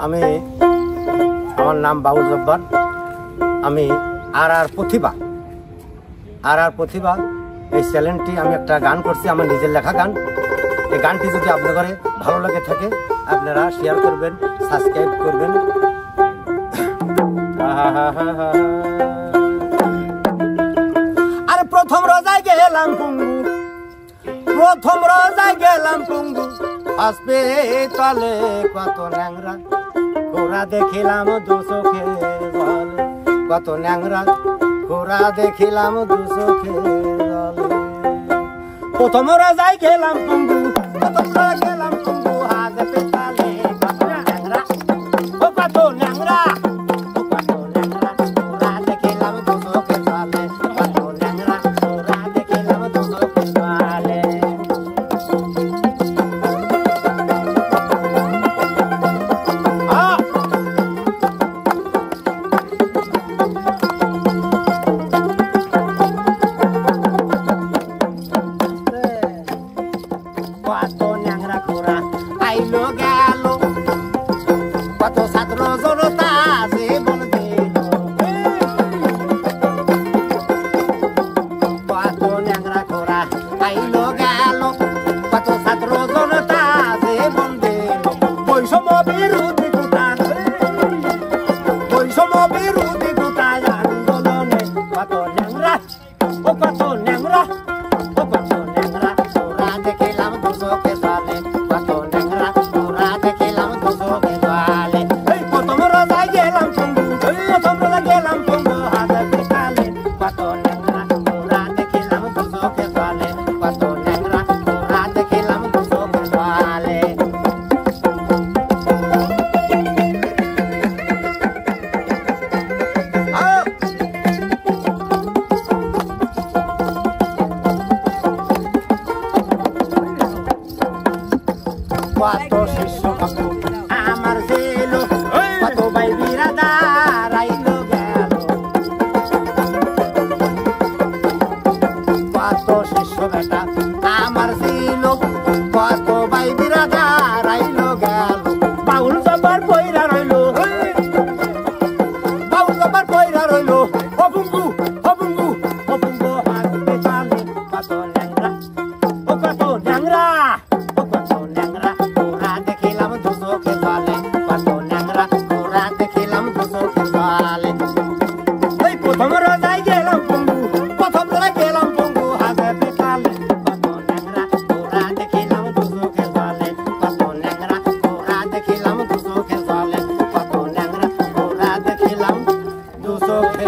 আমি আমার নাম বাউল জব্বার। আমি আর প্রতিভা এই চ্যানেলটি আমি একটা গান করছি, আমার নিজের লেখা গান। এই গানটি যদি আপনাদের ভালো লাগে থাকে আপনারা শেয়ার করবেন, সাবস্ক্রাইব করবেন। আরে প্রথম রোজায় গেলাম পঙ্গু হসপিটালে, কত ন্যাংরা ঘোরা দেখিলাম দু চোখে জলে, কত ন্যাংরা ঘোরা দেখিলাম দু চোখে জলে। প্রথম রোজায় গেলাম পঙ্গু হসপিটালে, কত ন্যাংরা ও কত ন্যাংরা ঘোরা দেখিলাম দু চোখে জলে, কত ন্যাংরা ঘোরা দেখিলাম দু চোখে জলে। কত ন্যাংরা ঘোরা আইলো গেল, কত ছাত্র জনতা জীবন দিল, কত ন্যাংরা ঘোরা আইলো গেল, কত ছাত্র জনতা জীবন দিল। বৈষম্য বিরোধী গোটা আন্দোলনে কত ন্যাংরা ও কত ন্যাংরা ঘোরা দেখিলাম দু চোখে জলে, কত ন্যাংরা ঘোরা দেখিলাম দু চোখে জলে। প্রথম রোজায় গেলাম পঙ্গু হসপিটালে, কত ন্যাংরা ঘোরা দেখিলাম দু চোখে জলে, কত ন্যাংরা ঘোরা দেখিলাম দু চোখে জলে। কত শিষ্য আমার জেল, কত ভাই বিরাদার আইলো গেল, কত শিষ্য বেটা আমার জেল, কত ভাই বিরাদার আইলো গেল। বাউল জব্বার পয়রা রইল, ও পঙ্গু হসপিটালে, কত ন্যাংরা ও কত ন্যাংরা ঘোরা দেখিলাম দু চোখে জলে, কত ন্যাংরা ঘোরা দেখিলাম দু চোখে জলে। প্রথম রোজায় গেলাম পঙ্গু হসপিটালে, কত ন্যাংরা ঘোরা দেখিলাম দু চোখে জলে, কত ন্যাংরা ঘোরা দেখিলাম দু চোখে জলে, কত ন্যাংরা ঘোরা দেখিলাম দু চোখে